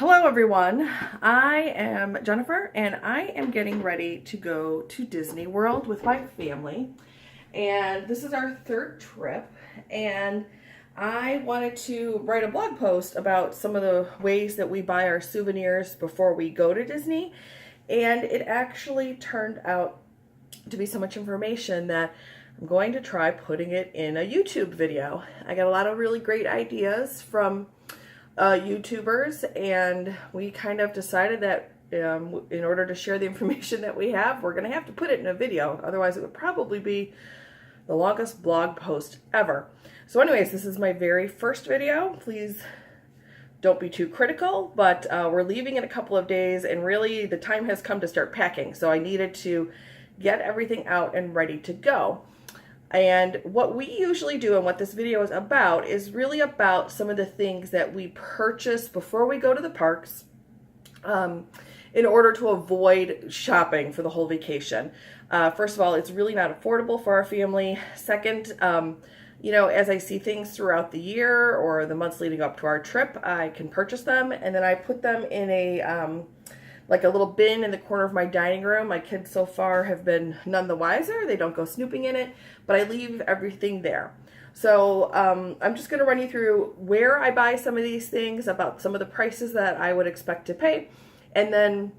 Hello everyone, I am Jennifer and I am getting ready to go to Disney World with my family, and this is our third trip, and I wanted to write a blog post about some of the ways that we buy our souvenirs before we go to Disney, and it actually turned out to be so much information that I'm going to try putting it in a YouTube video. I got a lot of really great ideas from YouTubers, and we kind of decided that in order to share the information that we have, we're going to have to put it in a video. Otherwise, it would probably be the longest blog post ever. So anyways, this is my very first video. Please don't be too critical, but we're leaving in a couple of days, and really the time has come to start packing. So I needed to get everything out and ready to go. And what we usually do, and what this video is about, is really about some of the things that we purchase before we go to the parks in order to avoid shopping for the whole vacation. First of all, it's really not affordable for our family. Second, you know, as I see things throughout the year or the months leading up to our trip, I can purchase them, and then I put them in a like a little bin in the corner of my dining room. My kids so far have been none the wiser. They don't go snooping in it, but I leave everything there. So I'm just going to run you through where I buy some of these things, about some of the prices that I would expect to pay, and then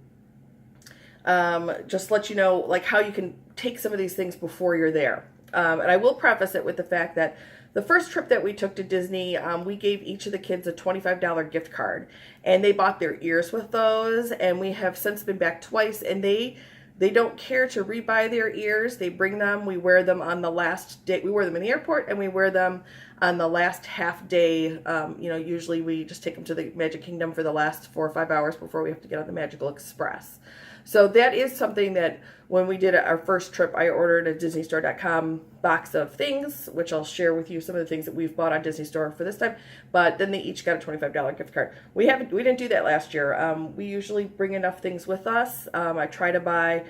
just let you know like how you can take some of these things before you're there. And I will preface it with the fact that the first trip that we took to Disney, we gave each of the kids a $25 gift card, and they bought their ears with those, and we have since been back twice, and they don't care to rebuy their ears. They bring them, we wear them on the last day. We wear them in the airport, and we wear them on the last half day. You know, usually we just take them to the Magic Kingdom for the last 4 or 5 hours before we have to get on the Magical Express. So that is something that when we did our first trip, I ordered a DisneyStore.com box of things, which I'll share with you some of the things that we've bought on Disney Store for this time. But then they each got a $25 gift card. We didn't do that last year. We usually bring enough things with us. I try to buy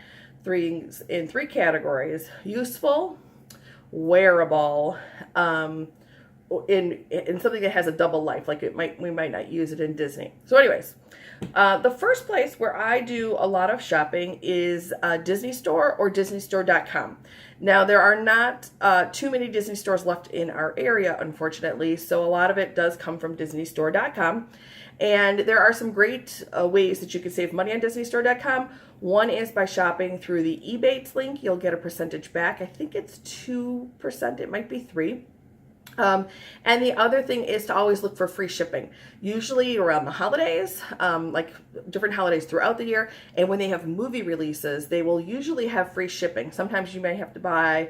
things in 3 categories: useful, wearable, in something that has a double life, like we might not use it in Disney. So anyways, the first place where I do a lot of shopping is Disney Store or DisneyStore.com. Now, there are not too many Disney stores left in our area, unfortunately, so a lot of it does come from DisneyStore.com. And there are some great ways that you can save money on DisneyStore.com. One is by shopping through the Ebates link. You'll get a percentage back. I think it's 2%. It might be 3%. And the other thing is to always look for free shipping, usually around the holidays, like different holidays throughout the year. And when they have movie releases, they will usually have free shipping. Sometimes you may have to buy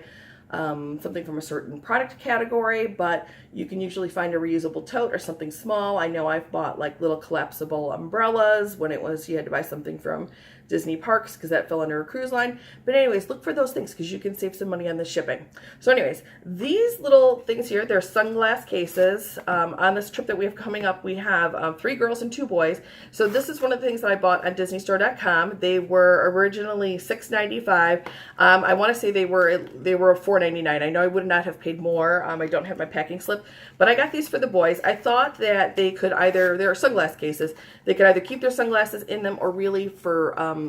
something from a certain product category, but you can usually find a reusable tote or something small. I know I've bought like little collapsible umbrellas when it was you had to buy something from Disney parks because that fell under a cruise line. But anyways, look for those things because you can save some money on the shipping. So anyways, these little things here, they're sunglass cases. On this trip that we have coming up, we have 3 girls and 2 boys. So this is one of the things that I bought on DisneyStore.com. They were originally $6.95. I want to say they were $4.99. I know I would not have paid more. I don't have my packing slip, but I got these for the boys. I thought that they could either, they're sunglass cases, they could either keep their sunglasses in them or really for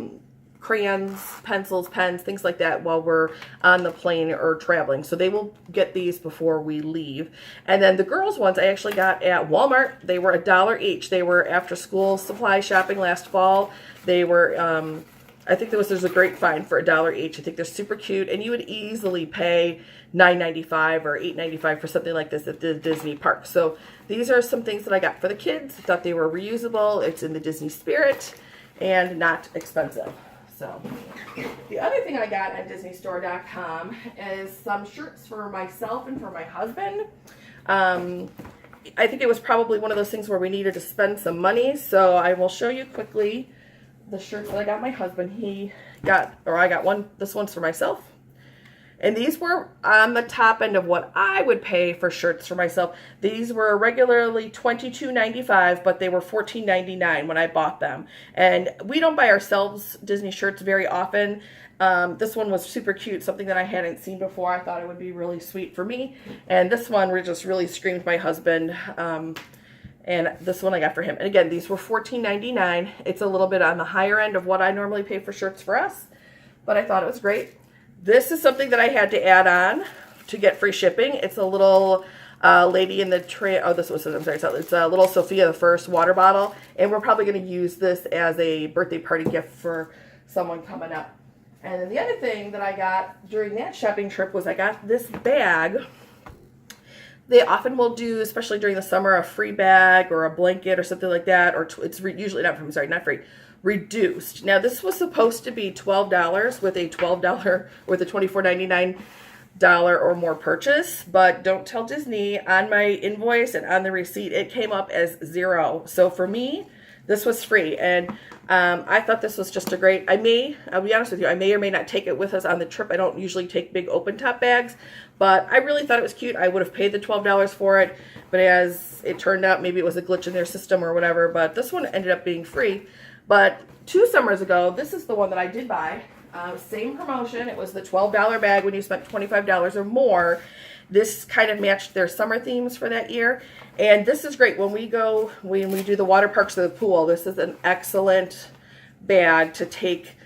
crayons, pencils, pens, things like that while we're on the plane or traveling. So they will get these before we leave. And then the girls' ones I actually got at Walmart. They were $1 each. They were after school supply shopping last fall. They were, I think there's a great find for $1 each. I think they're super cute, and you would easily pay $9.95 or $8.95 for something like this at the Disney park. So these are some things that I got for the kids. I thought they were reusable. It's in the Disney spirit and not expensive. So the other thing I got at DisneyStore.com is some shirts for myself and for my husband. I think it was probably one of those things where we needed to spend some money. So I will show you quickly the shirts that I got my husband. I got one. This one's for myself. And these were on the top end of what I would pay for shirts for myself. These were regularly $22.95, but they were $14.99 when I bought them. And we don't buy ourselves Disney shirts very often. This one was super cute, something that I hadn't seen before. I thought it would be really sweet for me. And this one just really screamed my husband. And this one I got for him. And again, these were $14.99. It's a little bit on the higher end of what I normally pay for shirts for us, but I thought it was great. This is something that I had to add on to get free shipping. It's a little Lady in the Tramp. Oh, this was, I'm sorry, it's a little Sophia the First water bottle. And we're probably going to use this as a birthday party gift for someone coming up. And then the other thing that I got during that shopping trip was I got this bag. They often will do, especially during the summer, a free bag or a blanket or something like that. Or it's usually not free, reduced. Now this was supposed to be $12 with a $24.99 or more purchase, but don't tell Disney. On my invoice and on the receipt, it came up as $0. So for me, this was free, and I thought this was just a great. I'll be honest with you, I may or may not take it with us on the trip. I don't usually take big open top bags, but I really thought it was cute. I would have paid the $12 for it, but as it turned out, maybe it was a glitch in their system or whatever, but this one ended up being free. But 2 summers ago, this is the one that I did buy. Same promotion. It was the $12 bag when you spent $25 or more. This kind of matched their summer themes for that year. And this is great. When we do the water parks or the pool, this is an excellent bag to take,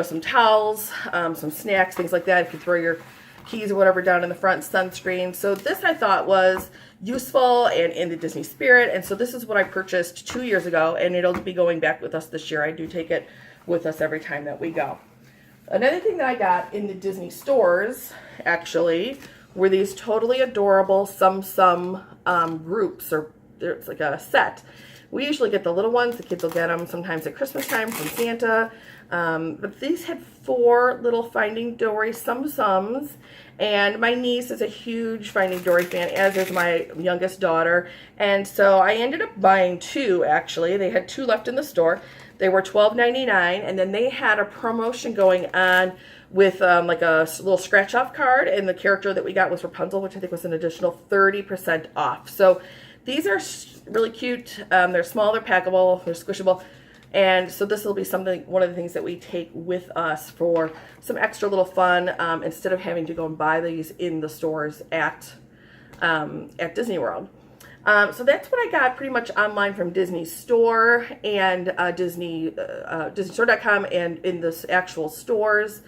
some towels, some snacks, things like that. You can throw your keys or whatever down in the front, sunscreen. So this I thought was useful and in the Disney spirit. And so this is what I purchased 2 years ago, and it'll be going back with us this year. I do take it with us every time that we go. Another thing that I got in the Disney stores, actually, were these totally adorable groups, or it's like a set. We usually get the little ones. The kids will get them sometimes at Christmas time from Santa. But these had 4 little Finding Dory Sums, and my niece is a huge Finding Dory fan, as is my youngest daughter. And so I ended up buying 2, actually. They had 2 left in the store. They were $12.99, and then they had a promotion going on with like a little scratch-off card, and the character that we got was Rapunzel, which I think was an additional 30% off. So these are really cute. They're small, they're packable, they're squishable, and so this will be one of the things that we take with us for some extra little fun, instead of having to go and buy these in the stores at Disney World. So that's what I got pretty much online from Disney Store and DisneyStore.com and in the actual stores.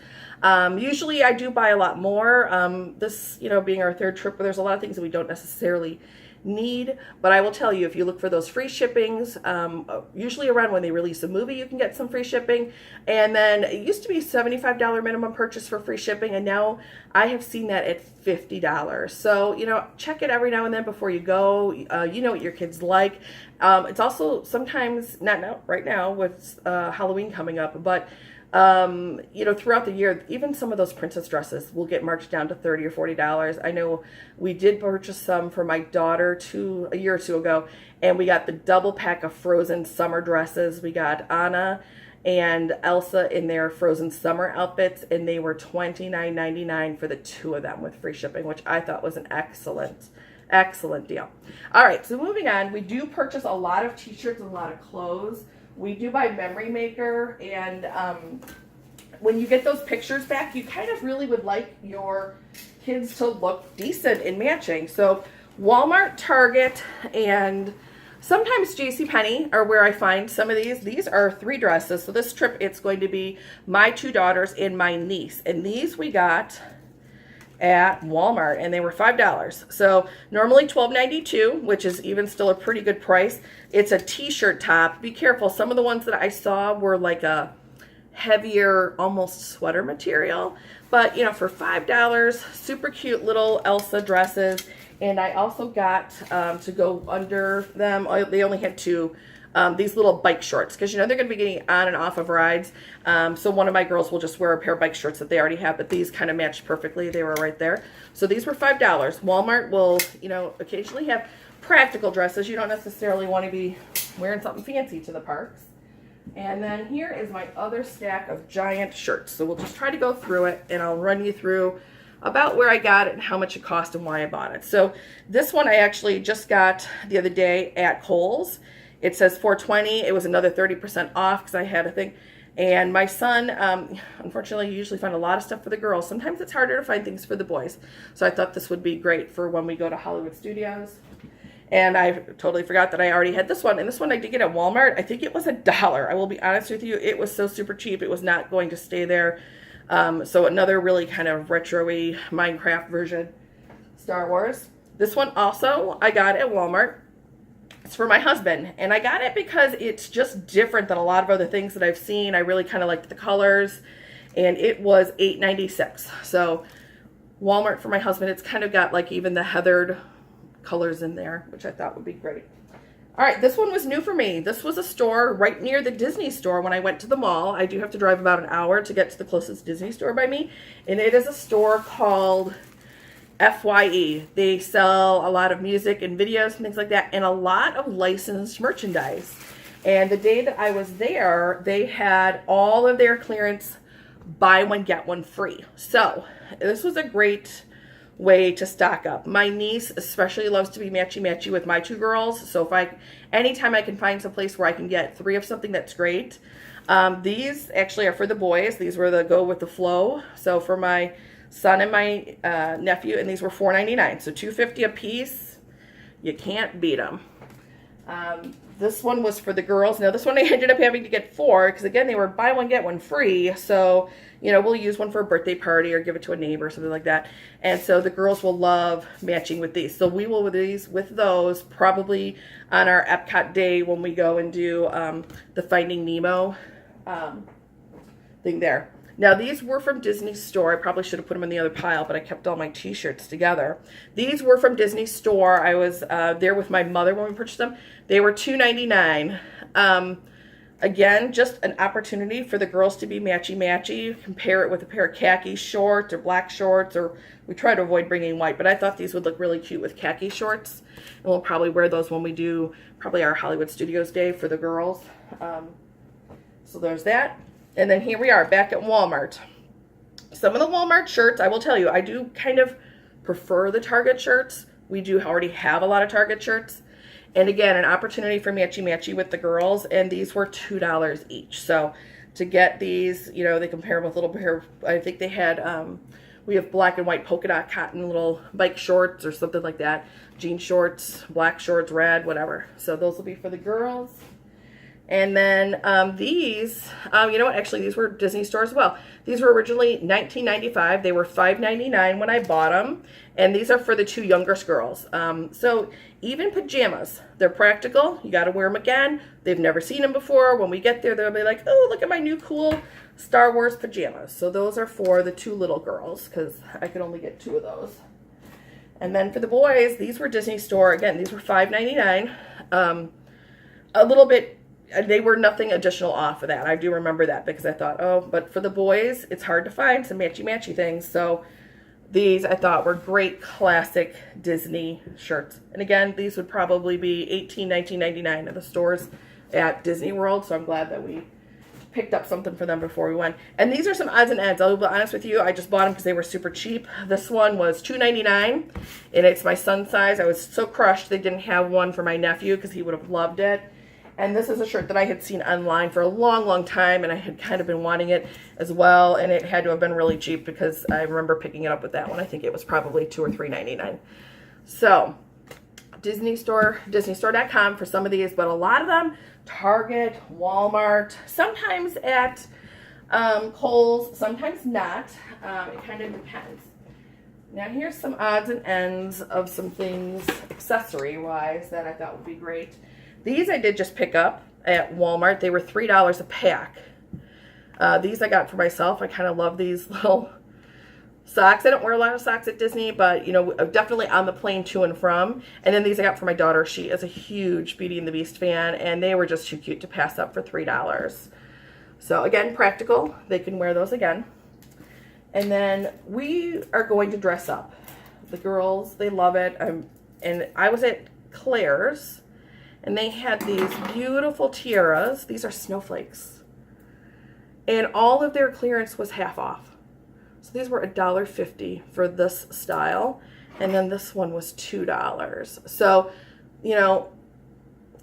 Usually I do buy a lot more. This, being our 3rd trip, there's a lot of things that we don't necessarily need, but I will tell you, if you look for those free shippings, usually around when they release a movie, you can get some free shipping. And then it used to be $75 minimum purchase for free shipping, and now I have seen that at $50. So, check it every now and then before you go. You know what your kids like. It's also sometimes, not right now with Halloween coming up, but throughout the year, even some of those princess dresses will get marked down to $30 or $40. I know we did purchase some for my daughter a year or 2 ago, and we got the double pack of Frozen summer dresses. We got Anna and Elsa in their Frozen summer outfits, and they were $29.99 for the 2 of them with free shipping, which I thought was an excellent deal. All right, so moving on, we do purchase a lot of t-shirts and a lot of clothes. We do buy Memory Maker, and when you get those pictures back, you kind of really would like your kids to look decent in matching. So Walmart, Target, and sometimes JCPenney are where I find some of these. These are 3 dresses. So this trip, it's going to be my 2 daughters and my niece. And these we got at Walmart, and they were $5. So normally $12.92, which is even still a pretty good price. It's a t-shirt top. Be careful. Some of the ones that I saw were like a heavier, almost sweater material. But, for $5, super cute little Elsa dresses. And I also got, to go under them, they only had 2, these little bike shorts, because they're going to be getting on and off of rides. So one of my girls will just wear a pair of bike shorts that they already have, but these kind of matched perfectly. They were right there. So these were $5. Walmart will, occasionally have practical dresses. You don't necessarily want to be wearing something fancy to the parks. And then here is my other stack of giant shirts. So we'll just try to go through it, and I'll run you through about where I got it and how much it cost and why I bought it. So this one I actually just got the other day at Kohl's. It says $4.20. It was another 30% off because I had a thing. And my son, unfortunately, you usually find a lot of stuff for the girls. Sometimes it's harder to find things for the boys. So I thought this would be great for when we go to Hollywood Studios. And I totally forgot that I already had this one. And this one I did get at Walmart. I think it was $1. I will be honest with you. It was so super cheap. It was not going to stay there. So another really kind of retro-y Minecraft version. Star Wars. This one also I got at Walmart. It's for my husband. And I got it because it's just different than a lot of other things that I've seen. I really kind of liked the colors. And it was $8.96. So Walmart for my husband. It's kind of got like even the heathered colors in there, which I thought would be great. All right, this one was new for me. This was a store right near the Disney store when I went to the mall. I do have to drive about an hour to get to the closest Disney store by me. And it is a store called FYE. They sell a lot of music and videos and things like that, and a lot of licensed merchandise. And the day that I was there, they had all of their clearance buy one, get one free. So this was a great way to stock up. My niece especially loves to be matchy-matchy with my two girls. So anytime I can find some place where I can get 3 of something, that's great. These actually are for the boys. These were the go with the flow. So for my son and my nephew, and these were $4.99. So $2.50 a piece. You can't beat them. This one was for the girls. Now this one I ended up having to get 4 because again they were buy one get one free. So we'll use one for a birthday party or give it to a neighbor or something like that. And so the girls will love matching with these. So we will with those probably on our Epcot day when we go and do the Finding Nemo thing there. Now, these were from Disney Store. I probably should have put them in the other pile, but I kept all my t-shirts together. These were from Disney Store. I was there with my mother when we purchased them. They were $2.99. Again, just an opportunity for the girls to be matchy-matchy. Compare it with a pair of khaki shorts or black shorts, or we try to avoid bringing white, but I thought these would look really cute with khaki shorts. And we'll probably wear those when we do probably our Hollywood Studios Day for the girls. So there's that. And then here we are back at Walmart. Some of the Walmart shirts, I will tell you, I do kind of prefer the Target shirts. We do already have a lot of Target shirts. And again, an opportunity for matchy-matchy with the girls. And these were $2 each. So to get these, they compare them with a little pair of, I think they had, we have black and white polka dot cotton little bike shorts or something like that. Jean shorts, black shorts, red, whatever. So those will be for the girls. And then these, actually these were Disney Store as well. These were originally $19.95. They were $5.99 when I bought them. And these are for the 2 youngest girls. So even pajamas, they're practical. You got to wear them again. They've never seen them before. When we get there, they'll be like, oh, look at my new cool Star Wars pajamas. So those are for the 2 little girls because I could only get 2 of those. And then for the boys, these were Disney Store. Again, these were $5.99. A little bit. They were nothing additional off of that. I do remember that because I thought, oh, but for the boys, it's hard to find some matchy-matchy things. So these I thought were great classic Disney shirts. And again, these would probably be $18, $19.99 at the stores at Disney World. So I'm glad that we picked up something for them before we went. And these are some odds and ends. I'll be honest with you, I just bought them because they were super cheap. This one was $2.99, and it's my son's size. I was so crushed they didn't have one for my nephew because he would have loved it. And this is a shirt that I had seen online for a long, long time, and I had kind of been wanting it as well, and it had to have been really cheap because I remember picking it up with that one. I think it was probably $2 or $3.99. So, Disney Store, DisneyStore.com for some of these, but a lot of them, Target, Walmart, sometimes at Kohl's, sometimes not. It kind of depends. Now here's some odds and ends of some things accessory-wise that I thought would be great. These I did just pick up at Walmart. They were $3 a pack. These I got for myself. I kind of love these little socks. I don't wear a lot of socks at Disney, but, definitely on the plane to and from. And then these I got for my daughter. She is a huge Beauty and the Beast fan, and they were just too cute to pass up for $3. So, again, practical. They can wear those again. And then we are going to dress up. The girls, they love it. And I was at Claire's. And they had these beautiful tiaras. These are snowflakes. And all of their clearance was half off. So these were $1.50 for this style. And then this one was $2. So,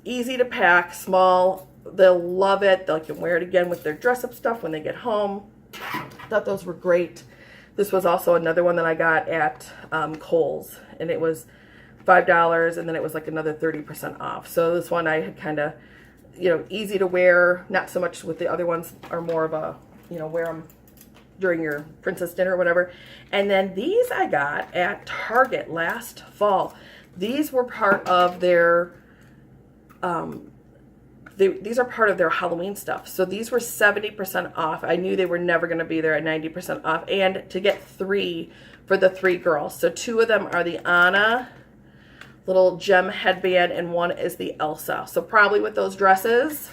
easy to pack, small. They'll love it. They can wear it again with their dress-up stuff when they get home. Thought those were great. This was also another one that I got at Kohl's. And it was $5, and then it was like another 30% off. So this one I had kind of, you know, easy to wear, not so much with the other ones are more of a, you know, wear them during your princess dinner or whatever. And then these I got at Target last fall. These were part of their, these are part of their Halloween stuff. So these were 70% off. I knew they were never going to be there at 90% off. And to get 3 for the 3 girls. So 2 of them are the Anna little gem headband, and 1 is the Elsa. So probably with those dresses,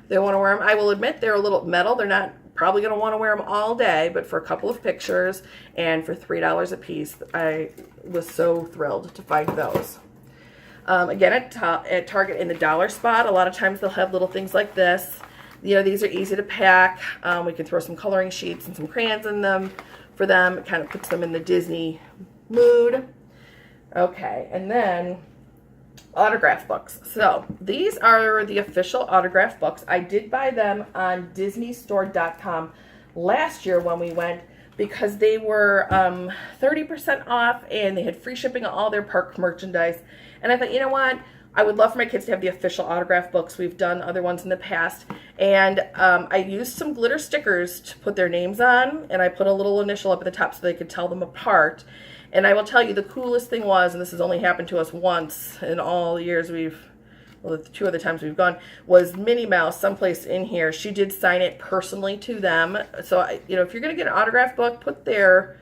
they want to wear them. I will admit they're a little metal. They're not probably going to want to wear them all day, but for a couple of pictures and for $3 a piece, I was so thrilled to find those. Again, at Target in the dollar spot, a lot of times they'll have little things like this. You know, these are easy to pack. We can throw some coloring sheets and some crayons in them for them. It kind of puts them in the Disney mood. Okay, and then autograph books. So these are the official autograph books. I did buy them on DisneyStore.com last year when we went because they were 30% off and they had free shipping on all their park merchandise. And I thought, you know what? I would love for my kids to have the official autograph books. We've done other ones in the past. And I used some glitter stickers to put their names on, and I put a little initial up at the top so they could tell them apart. And I will tell you, the coolest thing was, and this has only happened to us once in all the years well, the 2 other times we've gone, was Minnie Mouse, someplace in here. She did sign it personally to them. So, you know, if you're going to get an autograph book, put their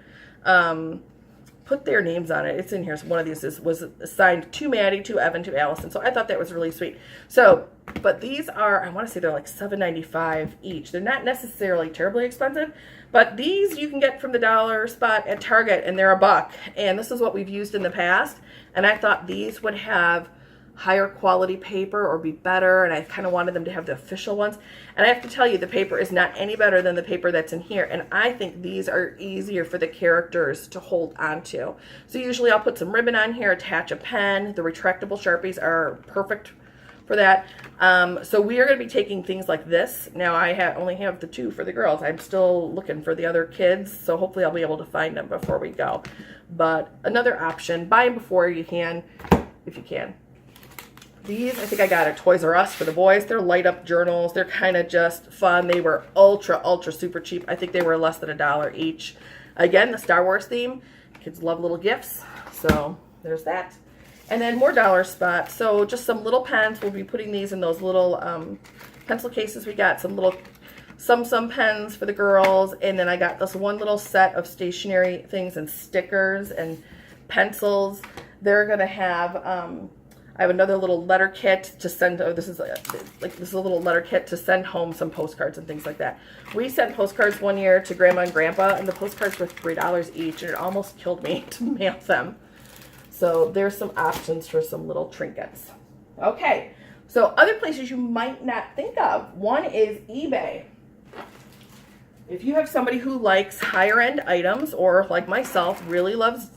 names on it. It's in here. So one of these was signed to Maddie, to Evan, to Allison. So I thought that was really sweet. So, but these are, I want to say they're like $7.95 each. They're not necessarily terribly expensive, but these you can get from the dollar spot at Target, and they're $1. And this is what we've used in the past. And I thought these would have higher quality paper or be better, and I kind of wanted them to have the official ones. And I have to tell you, the paper is not any better than the paper that's in here, and I think these are easier for the characters to hold onto. So usually I'll put some ribbon on here, attach a pen. The retractable Sharpies are perfect for that. So we are going to be taking things like this. Now I only have the 2 for the girls. I'm still looking for the other kids, so hopefully I'll be able to find them before we go. But another option, buy them before you can, if you can. These, I think I got at Toys R Us for the boys. They're light up journals. They're kind of just fun. They were ultra super cheap. I think they were less than $1 each. Again, the Star Wars theme. Kids love little gifts. So there's that. And then more dollar spot. So just some little pens. We'll be putting these in those little pencil cases we got. Some little some pens for the girls. And then I got this one little set of stationery things and stickers and pencils. They're going to have... I have another little letter kit to send. Oh, this is a little letter kit to send home some postcards and things like that. We sent postcards one year to Grandma and Grandpa, and the postcards were $3 each, and it almost killed me to mail them. So there's some options for some little trinkets. Okay, so other places you might not think of. One is eBay. If you have somebody who likes higher end items, or like myself, really loves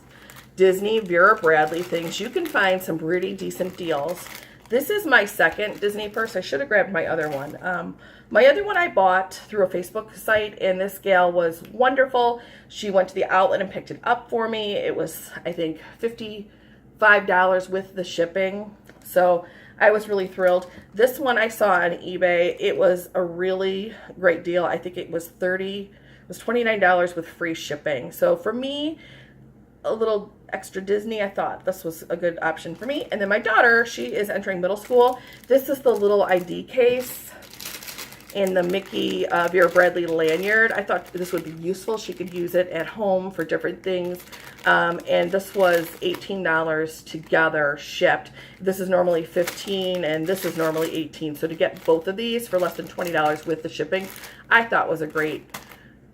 Disney, Vera Bradley things, you can find some pretty decent deals. This is my second Disney purse. I should have grabbed my other one. My other one I bought through a Facebook site, and this gal was wonderful. She went to the outlet and picked it up for me. It was, I think, $55 with the shipping. So I was really thrilled. This one I saw on eBay. It was a really great deal. I think it was $29 with free shipping. So for me, a little extra Disney, I thought this was a good option for me. And then my daughter, she is entering middle school. This is the little ID case and the Mickey Vera Bradley lanyard. I thought this would be useful. She could use it at home for different things. And this was $18 together shipped. This is normally $15 and this is normally $18. So to get both of these for less than $20 with the shipping, I thought was a great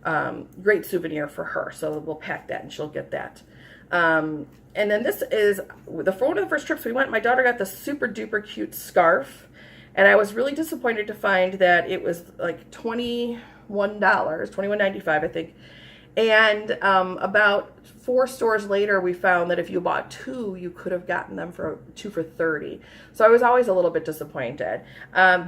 souvenir for her. So we'll pack that and she'll get that. And then this is one of the first trips we went. My daughter got this super duper cute scarf, and I was really disappointed to find that it was like $21.95, I think. And about 4 stores later, we found that if you bought 2, you could have gotten them for 2 for $30. So I was always a little bit disappointed.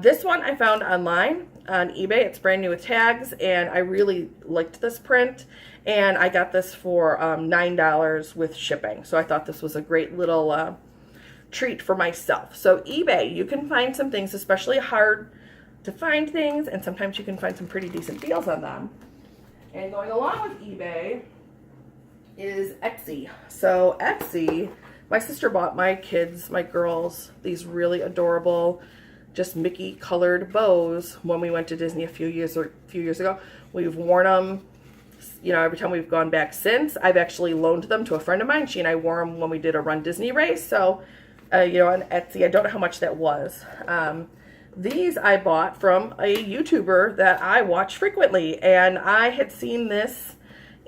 This one I found online on eBay. It's brand new with tags, and I really liked this print. And I got this for $9 with shipping. So I thought this was a great little treat for myself. So eBay, you can find some things, especially hard to find things, and sometimes you can find some pretty decent deals on them. And going along with eBay is Etsy. So Etsy, my sister bought my kids, my girls, these really adorable, just Mickey colored bows when we went to Disney a few years ago. We've worn them, you know, every time we've gone back since. I've actually loaned them to a friend of mine. She and I wore them when we did a Run Disney race. So, you know, on Etsy, I don't know how much that was. These I bought from a YouTuber that I watch frequently, and I had seen this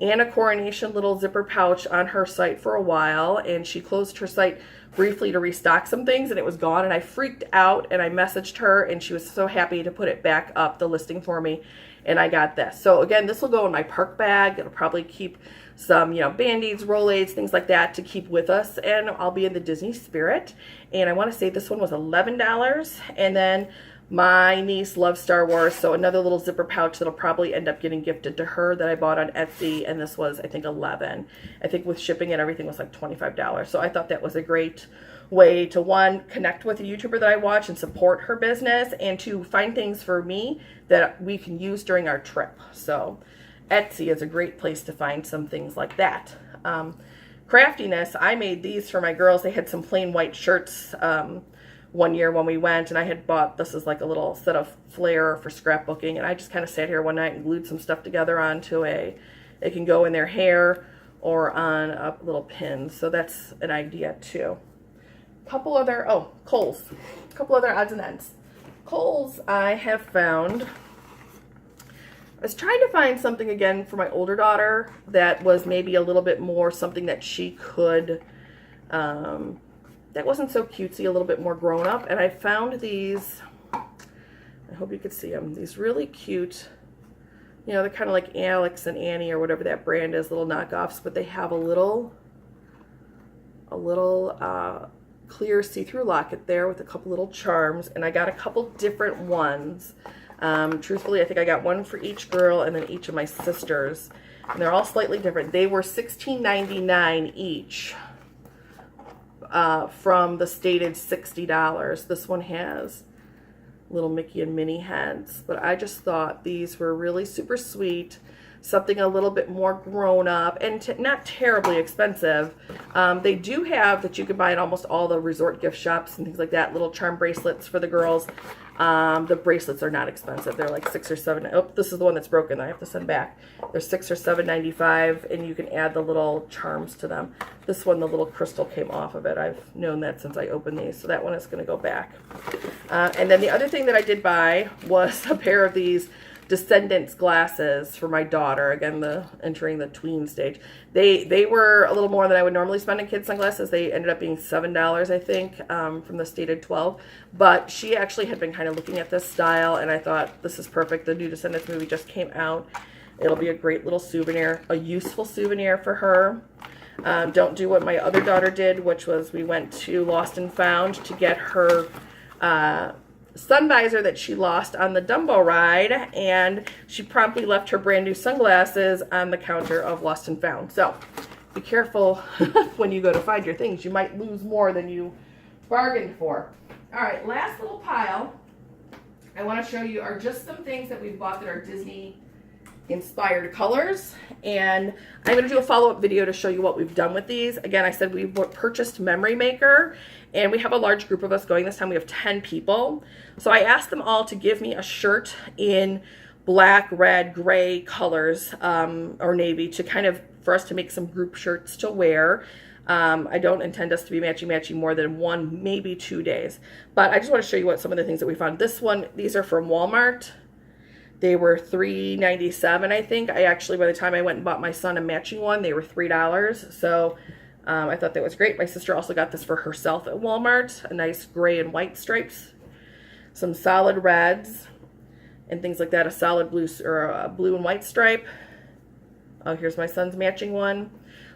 Anna Coronation little zipper pouch on her site for a while, and she closed her site briefly to restock some things, and it was gone, and I freaked out, and I messaged her, and she was so happy to put it back up, the listing for me, and I got this. So again, this will go in my park bag. It'll probably keep some, you know, Band-Aids, Rolaids, things like that to keep with us, and I'll be in the Disney spirit. And I want to say this one was $11, and then my niece loves Star Wars, so another little zipper pouch that'll probably end up getting gifted to her that I bought on Etsy, and this was, I think, $11. I think with shipping and everything was like $25. So I thought that was a great way to, one, connect with a YouTuber that I watch and support her business, and to find things for me that we can use during our trip. So Etsy is a great place to find some things like that. Craftiness, I made these for my girls. They had some plain white shirts one year when we went, and I had bought, this is like a little set of flair for scrapbooking, and I just kind of sat here one night and glued some stuff together onto it can go in their hair or on a little pin. So that's an idea too. Couple other, Kohl's. A couple other odds and ends. Kohl's, I have found, I was trying to find something again for my older daughter that was maybe a little bit more something that she could, that wasn't so cutesy, a little bit more grown up. And I found these, I hope you could see them, these really cute, you know, they're kind of like Alex and Annie or whatever that brand is, little knockoffs, but they have a little clear see-through locket there with a couple little charms, and I got a couple different ones. Truthfully, I think I got one for each girl and then each of my sisters, and they're all slightly different. They were $16.99 each from the stated $60. This one has little Mickey and Minnie heads, but I just thought these were really super sweet, something a little bit more grown up, and not terribly expensive. They do have, that you can buy at almost all the resort gift shops and things like that, little charm bracelets for the girls. The bracelets are not expensive. They're like $6 or $7. Oh, this is the one that's broken. I have to send back. They're $6 or $7.95, and you can add the little charms to them. This one, the little crystal came off of it. I've known that since I opened these, so that one is going to go back. And then the other thing that I did buy was a pair of these Descendants glasses for my daughter. Again, entering the tween stage. They were a little more than I would normally spend on kids' sunglasses. They ended up being $7, I think, from the stated $12. But she actually had been kind of looking at this style, and I thought, this is perfect. The new Descendants movie just came out. It'll be a great little souvenir, a useful souvenir for her. Don't do what my other daughter did, which was we went to Lost and Found to get her sun visor that she lost on the Dumbo ride, and she promptly left her brand new sunglasses on the counter of Lost and Found. So be careful when you go to find your things. You might lose more than you bargained for. All right, last little pile I want to show you are just some things that we've bought that are Disney inspired colors, and I'm going to do a follow-up video to show you what we've done with these. Again, I said we purchased Memory Maker, and we have a large group of us going this time. We have 10 people, so I asked them all to give me a shirt in black, red, gray colors, or navy, to kind of, for us to make some group shirts to wear. I don't intend us to be matchy-matchy more than 1, maybe 2 days, but I just want to show you what some of the things that we found. These are from Walmart. They were $3.97, I think. I actually, by the time I went and bought my son a matching one, they were $3. So I thought that was great. My sister also got this for herself at Walmart. A nice gray and white stripes. Some solid reds and things like that. A solid blue, or a blue and white stripe. Oh, here's my son's matching one.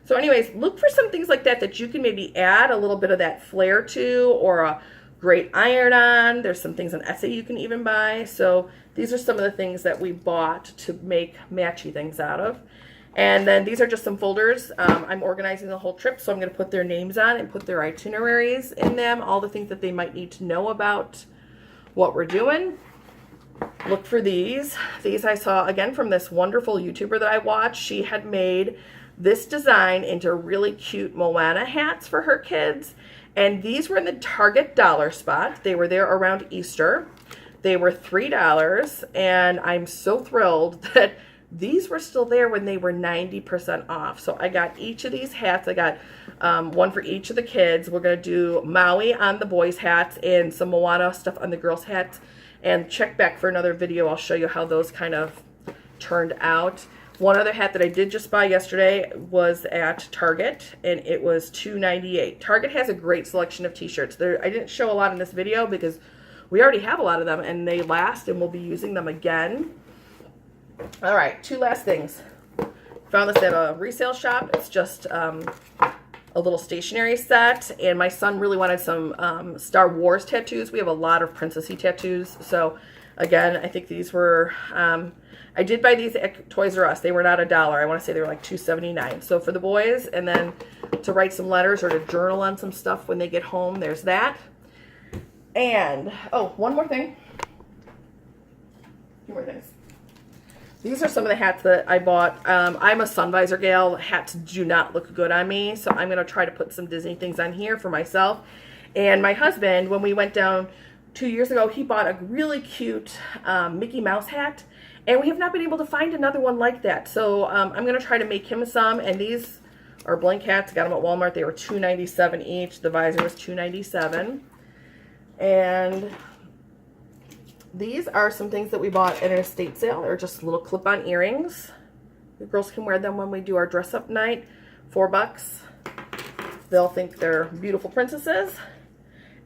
So anyways, look for some things like that that you can maybe add a little bit of that flair to, or a great iron-on. There's some things on Etsy you can even buy. So these are some of the things that we bought to make matchy things out of. And then these are just some folders. I'm organizing the whole trip, so I'm going to put their names on and put their itineraries in them, all the things that they might need to know about what we're doing. Look for these. These I saw, again, from this wonderful YouTuber that I watched. She had made this design into really cute Moana hats for her kids. And these were in the Target dollar spot. They were there around Easter. They were $3, and I'm so thrilled that these were still there when they were 90% off. So I got each of these hats. I got one for each of the kids. We're going to do Maui on the boys' hats and some Moana stuff on the girls' hats. And check back for another video. I'll show you how those kind of turned out. One other hat that I did just buy yesterday was at Target, and it was $2.98. Target has a great selection of t-shirts. I didn't show a lot in this video because we already have a lot of them, and they last, and we'll be using them again. All right, two last things. Found this at a resale shop. It's just a little stationery set, and my son really wanted some Star Wars tattoos. We have a lot of princessy tattoos, so again, I think these were, I did buy these at Toys R Us. They were not $1. I want to say they were like $2.79. So for the boys, and then to write some letters or to journal on some stuff when they get home, there's that. And, oh, one more thing. Two more things. These are some of the hats that I bought. I'm a sun visor gal. Hats do not look good on me, so I'm going to try to put some Disney things on here for myself. And my husband, when we went down 2 years ago, he bought a really cute Mickey Mouse hat, and we have not been able to find another one like that. So I'm going to try to make him some, and these are blank hats. I got them at Walmart. They were $2.97 each. The visor was $2.97. And these are some things that we bought at an estate sale. They're just little clip-on earrings. The girls can wear them when we do our dress-up night. $4. They'll think they're beautiful princesses.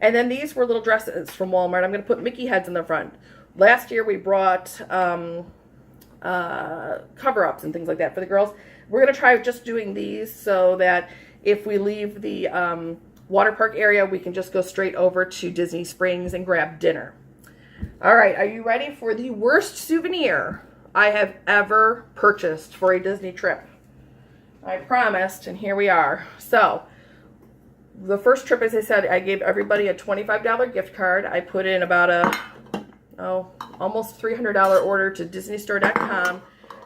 And then these were little dresses from Walmart. I'm going to put Mickey heads in the front. Last year we brought cover-ups and things like that for the girls. We're going to try just doing these so that if we leave the water park area, we can just go straight over to Disney Springs and grab dinner. All right, are you ready for the worst souvenir I have ever purchased for a Disney trip? I promised, and here we are. So, the first trip, as I said, I gave everybody a $25 gift card. I put in about a, almost $300 order to DisneyStore.com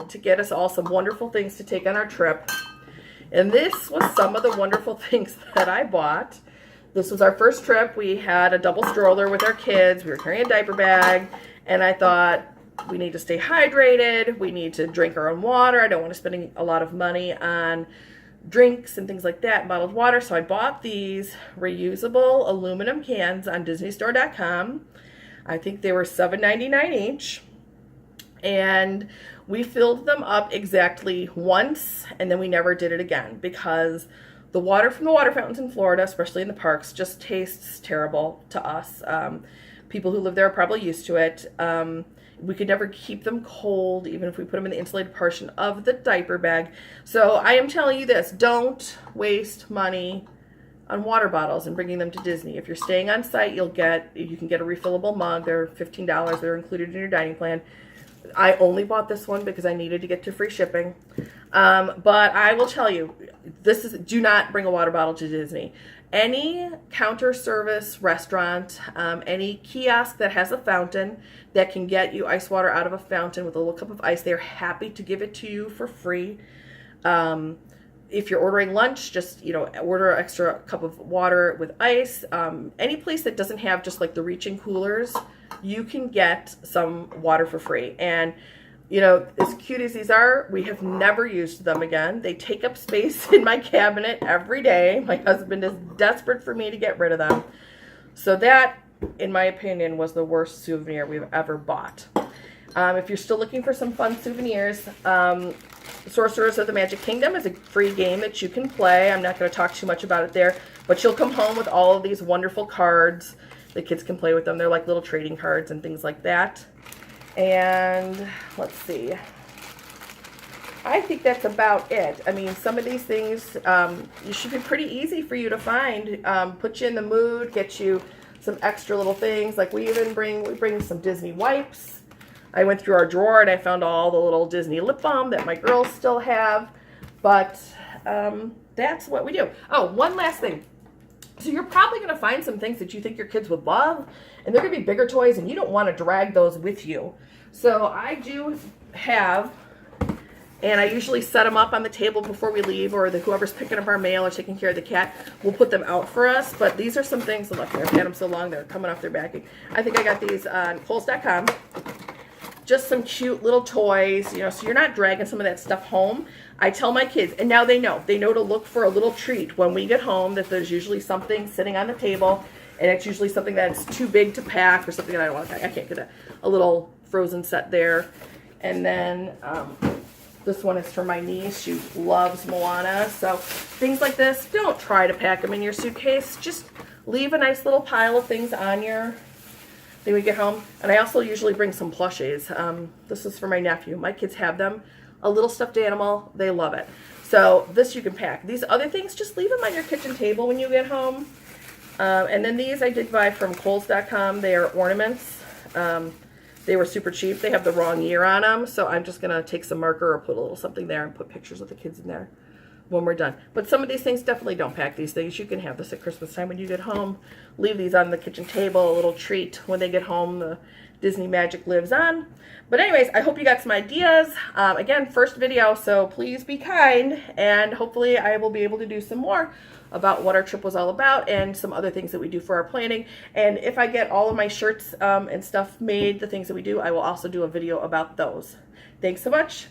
to get us all some wonderful things to take on our trip. And this was some of the wonderful things that I bought. This was our first trip. We had a double stroller with our kids. We were carrying a diaper bag. And I thought, we need to stay hydrated. We need to drink our own water. I don't want to spend a lot of money on drinks and things like that, bottled water. So I bought these reusable aluminum cans on DisneyStore.com. I think they were $7.99 each. And we filled them up exactly once, and then we never did it again because the water from the water fountains in Florida, especially in the parks, just tastes terrible to us. People who live there are probably used to it. We could never keep them cold, even if we put them in the insulated portion of the diaper bag. So I am telling you this, don't waste money on water bottles and bringing them to Disney. If you're staying on site, you can get a refillable mug. They're $15. They're included in your dining plan. I only bought this one because I needed to get to free shipping. But I will tell you, do not bring a water bottle to Disney. Any counter service restaurant, any kiosk that has a fountain that can get you ice water out of a fountain with a little cup of ice, they're happy to give it to you for free. If you're ordering lunch, just order an extra cup of water with ice. Any place that doesn't have just like the reaching coolers, you can get some water for free. And as cute as these are, we have never used them again. They take up space in my cabinet every day. My husband is desperate for me to get rid of them. So that, in my opinion, was the worst souvenir we've ever bought. If you're still looking for some fun souvenirs, Sorcerers of the Magic Kingdom is a free game that you can play. I'm not going to talk too much about it there, but you'll come home with all of these wonderful cards. The kids can play with them. They're like little trading cards and things like that. And let's see. I think that's about it. I mean, some of these things you should be pretty easy for you to find. Put you in the mood, get you some extra little things. Like we bring some Disney wipes. I went through our drawer and I found all the little Disney lip balm that my girls still have. But that's what we do. Oh, one last thing. So you're probably going to find some things that you think your kids would love, and they're going to be bigger toys, and you don't want to drag those with you. So I do have, and I usually set them up on the table before we leave, or whoever's picking up our mail or taking care of the cat will put them out for us. But these are some things. Look, I've had them so long they're coming off their backing. I think I got these on Kohl's.com. Just some cute little toys, you know, so you're not dragging some of that stuff home. I tell my kids, and now they know to look for a little treat when we get home, that there's usually something sitting on the table, and it's usually something that's too big to pack or something that I don't want to pack. I can't get a little Frozen set there. And then this one is for my niece. She loves Moana. So things like this, don't try to pack them in your suitcase. Just leave a nice little pile of things on your thing we get home. And I also usually bring some plushies. This is for my nephew. My kids have them. A little stuffed animal. They love it. So this you can pack. These other things, just leave them on your kitchen table when you get home. And then these I did buy from Kohl's.com. They are ornaments. They were super cheap. They have the wrong year on them. So I'm just going to take some marker or put a little something there and put pictures of the kids in there when we're done. But some of these things, definitely don't pack these things. You can have this at Christmas time when you get home. Leave these on the kitchen table, a little treat when they get home. The Disney magic lives on. But anyways, I hope you got some ideas. Again, first video, so please be kind, and hopefully I will be able to do some more about what our trip was all about and some other things that we do for our planning. And if I get all of my shirts and stuff made, the things that we do, I will also do a video about those. Thanks so much.